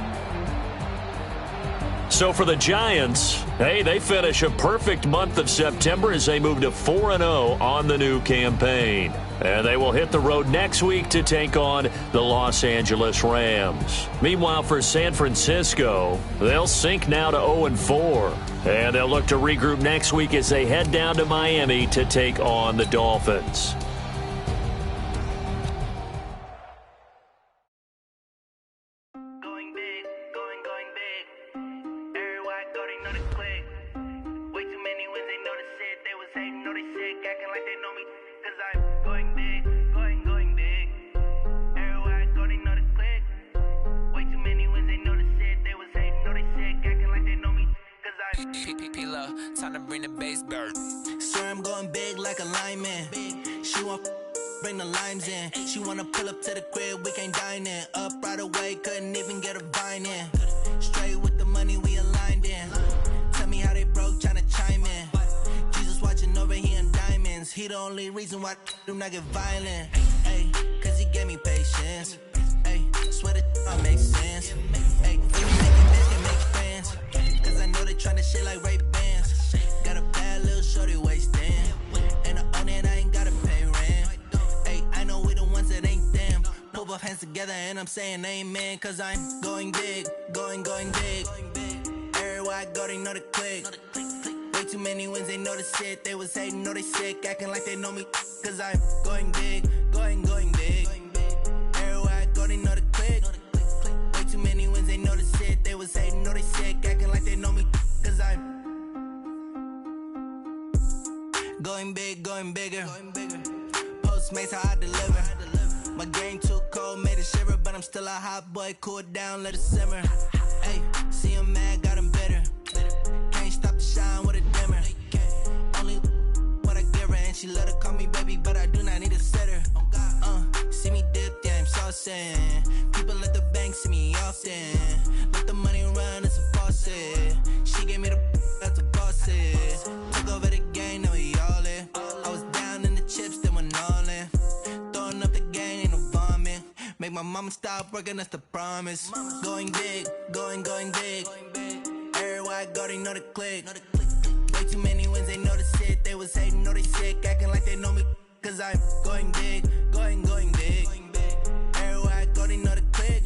Speaker 2: So for the Giants, hey, they finish a perfect month of September as they move to 4-0 on the new campaign. And they will hit the road next week to take on the Los Angeles Rams. Meanwhile, for San Francisco, they'll sink now to 0-4. And they'll look to regroup next week as they head down to Miami to take on the Dolphins.
Speaker 8: Time to bring the bass bird.
Speaker 9: Swear I'm going big like a lineman. She want bring the limes in. She wanna pull up to the crib, we can't dine in. Up right away, couldn't even get a vine in. Straight with the money we aligned in. Tell me how they broke, tryna chime in. Jesus watching over here in diamonds. He the only reason why do not get violent. Ay, cause he gave me patience. Ay, swear that all makes sense. Ay, if you make a bitch can make friends. Cause I know they tryna shit like Ray Bans. Got a bad little shorty wasting. And I own it, I ain't gotta pay rent. Ay, I know we the ones that ain't them. Put both hands together and I'm saying amen. Cause I'm going big, going big. Everywhere I go, they know the click. Way too many wins, they know the shit. They was hating, know they sick, acting like they know me. Cause I'm going big, going big. Everywhere I go, they know the click. Way too many wins, they know the shit. They was hating, know they sick, acting like they know me. Cause I'm going big, going bigger. Postmates, how I deliver. My game too cold, made it shiver. But I'm still a hot boy, cool it down, let it simmer. Hey, see him mad, got him bitter. Can't stop the shine with a dimmer. Only what I give her, and she let her call me baby, but I do not need a sitter. See me dip, yeah, I'm saucing. People at the bank see me often. Let the money run, it's a faucet. She gave me the that's a bosses. Took over the game, now we all in. I was down in the chips, then went all in. Throwing up the game, ain't no vomit. Make my mama stop working, that's the promise. Going big, going big. Everywhere I go, they know the click. Way too many wins, they know the shit. They was hating, know they sick, acting like they know me. Cause I'm going big, going big. Everywhere I go, they know the click.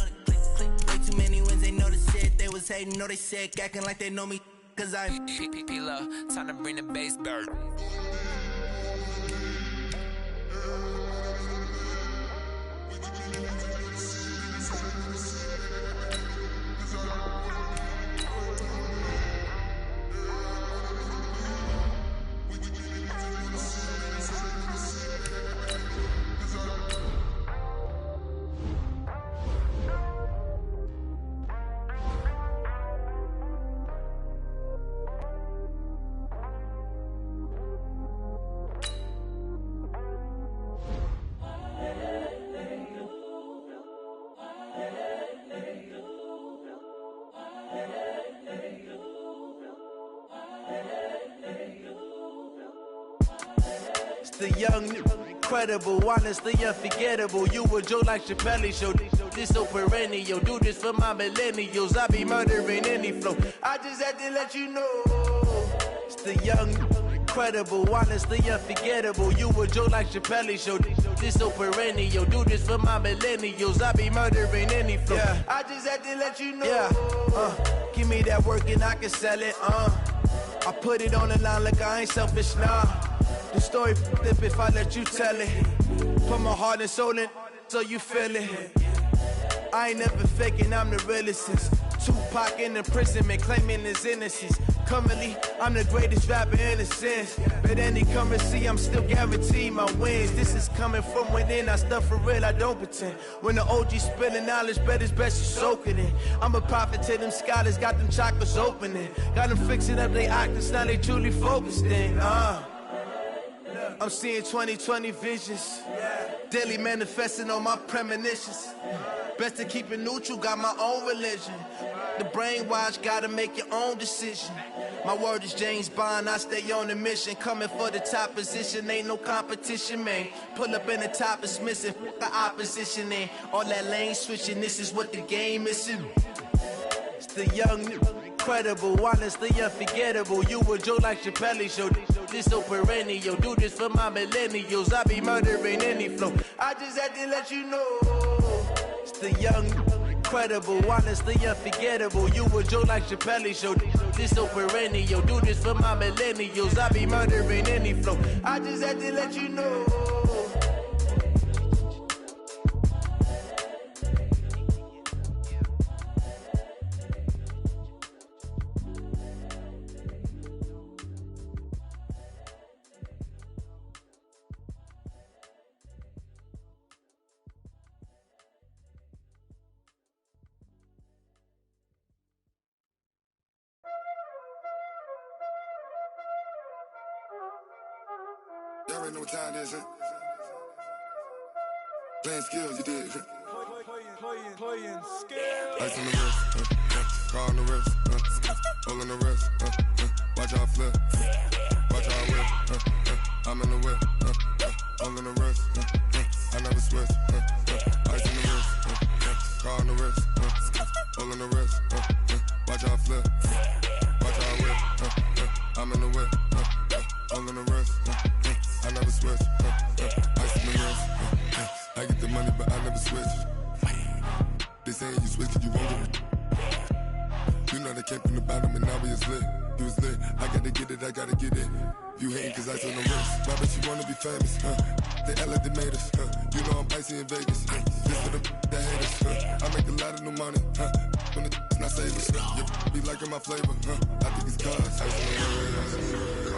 Speaker 9: they know they sick, acting like they know me, cause I'm
Speaker 8: P-P-P-Love, time to bring the bass bird.
Speaker 10: The young, incredible, honestly unforgettable. You a Joe like Chappelle show. This so perennial. Do this for my millennials. I be murdering any flow. I just had to let you know. It's the young, incredible, honestly unforgettable. You a Joe like Chappelle show. This so perennial. Do this for my millennials. I be murdering any flow. Yeah. I just had to let you know. Yeah. Give me that work and I can sell it. I put it on the line like I ain't selfish, nah. The story flip if I let you tell it. Put my heart and soul in so you feel it. I ain't never faking, I'm the realest since Tupac in imprisonment, claiming his innocence. Currently, I'm the greatest rapper in a sense. But any currency, I'm still guaranteed my wins. This is coming from within, I stuff for real, I don't pretend. When the OG spilling knowledge, bet it's best you soak it in. I'm a prophet to them scholars, got them chakras opening. Got them fixing up they octaves, now they truly focused in. I'm seeing 2020 visions. Daily manifesting on my premonitions. Best to keep it neutral, got my own religion. The brainwash, gotta make your own decision. My word is James Bond, I stay on the mission. Coming for the top position, ain't no competition, man. Pull up in the top, it's missing, the opposition in. All that lane switching, this is what the game is in. It's the young, incredible, honestly unforgettable. You a Joe like Chappelle show. This so perennial. Do this for my millennials. I be murdering any flow. I just had to let you know. It's the young, incredible, honestly unforgettable. You a Joe like Chappelle show. This so perennial. Do this for my millennials. I be murdering any flow. I just had to let you know.
Speaker 11: Y'all already know what time it is, huh? Playing skills, you did.
Speaker 12: Playing skills.
Speaker 11: Ice on the wrist, car on the wrist, hole in the wrist, watch how I flip, watch how I whip, I'm in the whip, hole in the wrist, I never switch, ice on the wrist, car on the wrist, hole in the wrist, watch how I flip, watch how I whip, I'm in the whip, hole in the wrist, I never switch, ice on the wrist, I get the money but I never switch. They saying you switch it, you won't get it. You know they came from the bottom and now we is lit. You was lit, I gotta get it, I gotta get it. You hating cause ice on the wrist. Why bet you wanna be famous, They act like they made us, You know I'm icy in Vegas, This for the that hate us, I make a lot of new money, When the not savers, You be liking my flavor, I think it's cause ice on the wrist,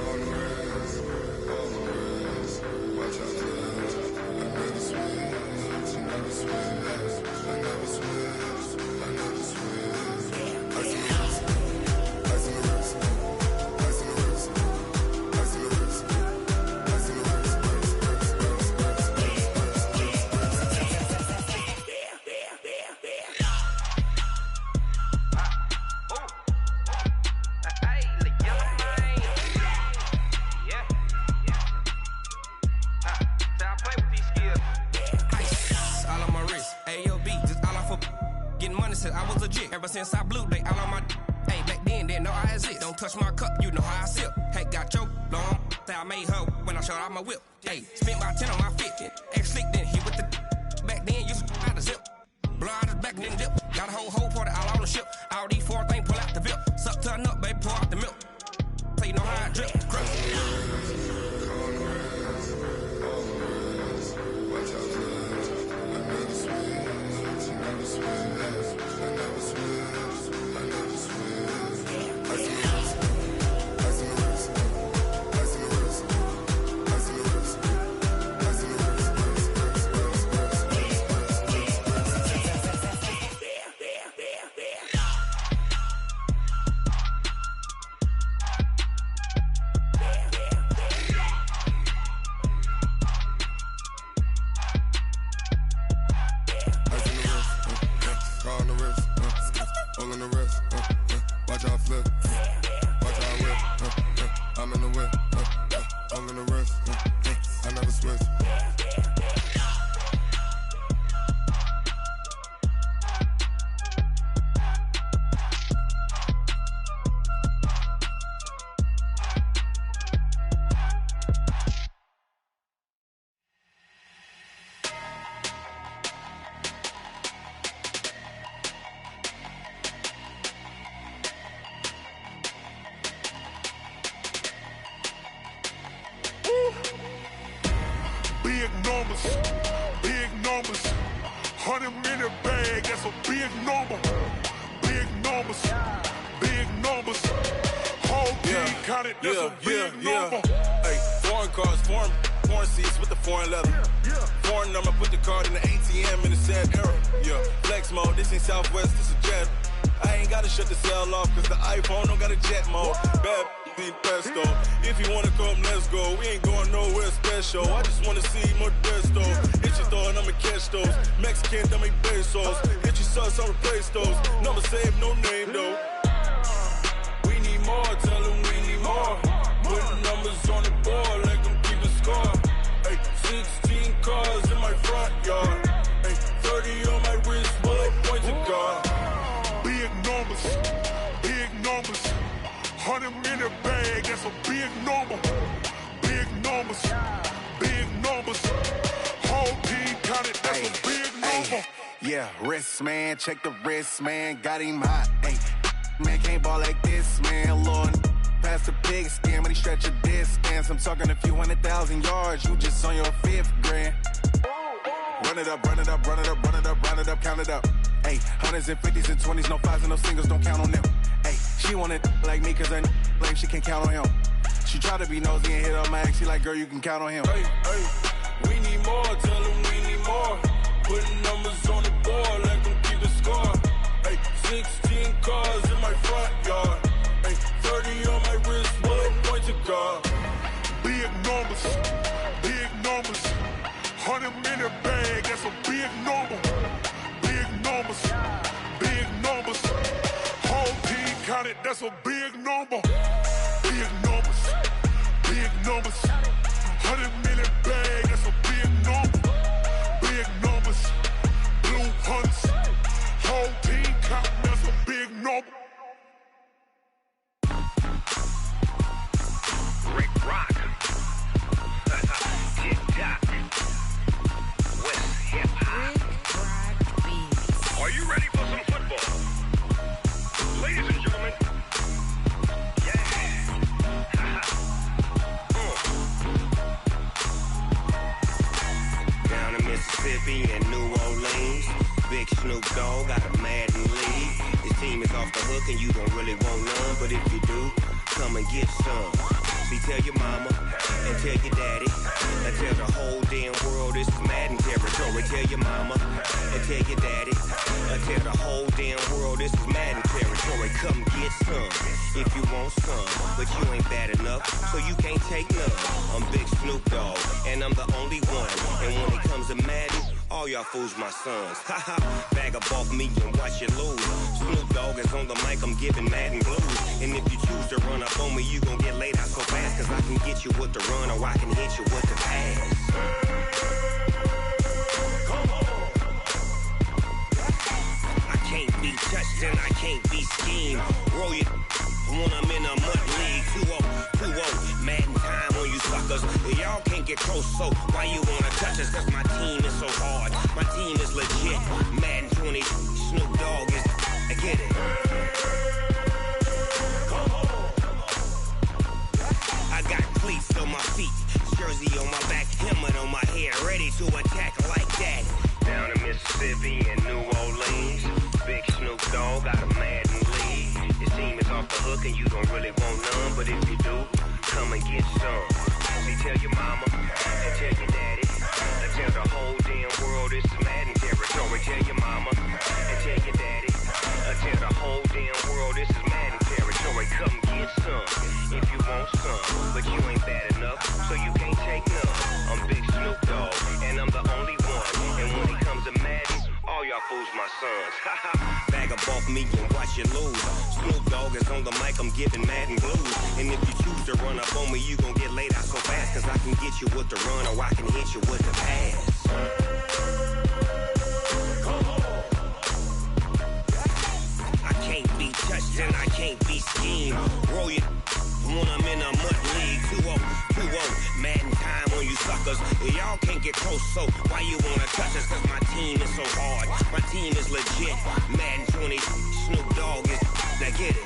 Speaker 11: on the wrist, on the wrist. Watch out for this, I never switch, I never switch, I never switch, I never switch. Ice on the wrist, ice on the wrist, ice on the wrist, ice on the wrist, ice on the wrist,
Speaker 13: I was legit ever since I blew they all on my hey back then didn't know I exist. Don't touch my cup, you know how I sip. Hey, got choked long that I made her when I showed out my whip. Hey, spent about 10 on my 50. Ex slick then he with the back then used to out the zip. Blow out his back and then dip. Got a whole party all on the ship. All these four things pull out the VIP. Suck, turn up, baby, pour out the milk. So you know how I drip.
Speaker 14: Big numbers, 100 in the bag, that's a big number. Big numbers, big numbers. Whole team counted, that's a big number.
Speaker 11: Hey, foreign cars, foreign seats with the foreign leather. Foreign number, put the card in the ATM in the sad era. Yeah, flex mode, this ain't Southwest, this a jet. I ain't gotta shut the cell off, cause the iPhone don't got a jet mode. Bad pesto. If you wanna come, let's go. We ain't going nowhere special. I just wanna see more Modesto. Hit your throw and I'ma catch those. Mexican, dame pesos. Hit your sus, I'll replace those. Number saved, no name though. We need more, tell them we need more. Putting numbers on the board, let them keep a score. Hey, 16 cars in my front yard. Hey, 30 on my wrist, bullet point to God.
Speaker 14: Big numbers, big numbers. 100 in the bag, that's a big number. Big numbers, big numbers. Whole team counted, that's a big number.
Speaker 15: Yeah, wrist man, check the wrist man, got him hot. Ay, man can't ball like this, man. Lord, past the pig skin, but he stretch a distance. I'm talking a few 100,000 yards, you just on your 5th grand. Run it up, run it up, run it up, run it up, run it up, count it up. Ay, 100s and 50s and 20s, no 5s and no singles, don't count on them. Ay, she want it like me, cause her like she can't count on him. She try to be nosy and hit up my ex, she like, girl, you can count on him.
Speaker 11: Hey, hey, we need more, tell them we need more. Putting numbers on the board, let them keep the score. Hey, 16 cars in my front yard. Hey, 30 on my wrist, bullet point to God.
Speaker 14: Big numbers, big numbers. 100 in the bag, that's a big number. Big numbers, big numbers. Whole team counted, that's a big number. Big numbers, big numbers. 100 in the bag, that's a big number. Big numbers, blue hunts. Whole team counting, that's a big number.
Speaker 16: Rick Rock. Tick-tock. West hip-hop. Are you ready for some football? Ladies and gentlemen. Yeah.
Speaker 17: Down in Mississippi and New Orleans, Big Snoop Dogg got a Madden lead. His team is off the hook and you don't really want none, but if you do, come and get some. See, tell your mama and tell your daddy and tell the whole damn world this is Madden territory. Tell your mama and tell your daddy and tell the whole damn world this is Madden territory. Come get some if you want some, but you ain't bad enough, so you can't take none. I'm Big Snoop Dogg and I'm the only one. And when it comes to Madden, all y'all fools my sons. Haha, bag up off me and watch you lose. Snoop Dogg is on the mic, I'm giving Madden blues. And if you choose to run up on me, you gon' get laid out so fast, cause I can get you with the run or I can hit you with the pass. I can't be touched and I can't be schemed. Roll you when I'm in a mud league. 2-0, Madden time on you suckers. Y'all can't get close, so why you wanna touch us? Cause my team is so hard. My team is legit. Madden 20, Snoop Dogg is, I get it. I got cleats on my feet, jersey on my back, helmet on my head, ready to attack like that. Down in Mississippi and New Orleans, big Snoop Dogg got a Madden lead. His team is off the hook and you don't really want none, but if you do, come and get some. See, tell your mama and tell your daddy, and tell the whole damn world it's Madden territory. Tell your mama and tell your daddy, and tell the whole damn world this is Madden territory. Come get some if you want some, but you ain't bad enough, so you can't take none. I'm Big Snoop Dogg, and I'm the only one. And when it comes to Madden, all y'all fools my sons. Bag up off me and watch you lose. Snoop Dogg is on the mic, I'm giving Madden blues. And if you choose to run up on me, you gon' get laid out so fast. Cause I can get you with the run or I can hit you with the pass. I can't be touched and I can't be schemed. Roll you when I'm in a mud league. 2-0, Madden time on you suckers. Y'all can't get close, so why you wanna touch us? Cause my team is so hard. My team is legit. Madden 20, Snoop Dogg is, now get it.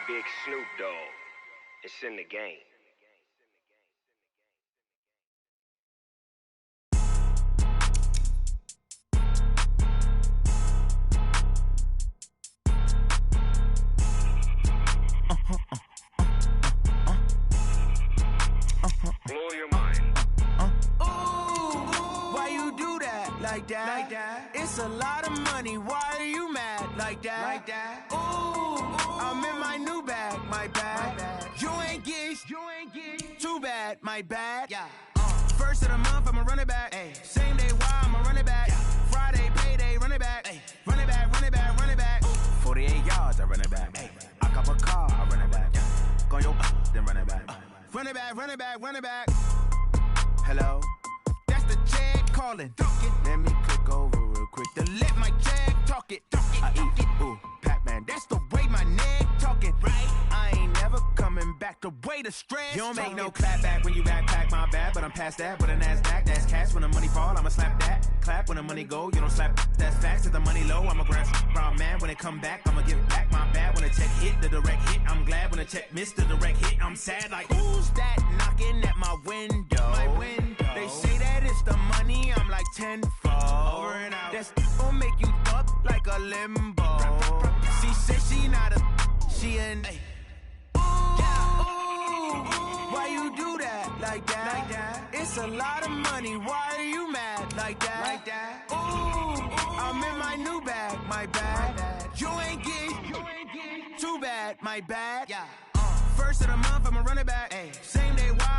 Speaker 17: Big Snoop Dogg, it's in the game.
Speaker 9: Blow your mind. Why you do that? Like that? It's a lot of money. Why are you mad? Like that? I'm in my new bag. My bad. You ain't get. Too bad. My bad. Yeah. First of the month, I'ma run it back. Ay. Same day, why I'ma run it back. Friday, payday, run it back. Ay. Run it back. 48 yards, I run it back. Ay. I cop a car, I run it back. Go your then run it back. Run it back. Hello? That's the Jag calling. Let me click over real quick to let my Jag talk it. I eat it, ooh, Pac-Man. That's the way my neck talking. Right? I ain't never coming back the way the stress. You don't make no clap back when you backpack, my bad. But I'm past that with a NASDAQ. That's cash when the money fall, I'ma slap that. Clap when the money go, you don't slap. That's facts. If the money low, I'ma grab brown man. When it come back, I'ma give back my bad. When the check hit, the direct hit. I'm glad when the check missed the direct hit. I'm sad like, who's that knocking at my window? They say that it's the money, I'm like tenfold. Over and out. That's gon' make you up like a limbo. She said she not a, she an. Why you do that? Like that? It's a lot of money. Why are you mad? Like that? I'm in my new bag. My bad. You ain't get. Too bad. My bad. Yeah. First of the month, I'ma run it back. Ay. Same day, why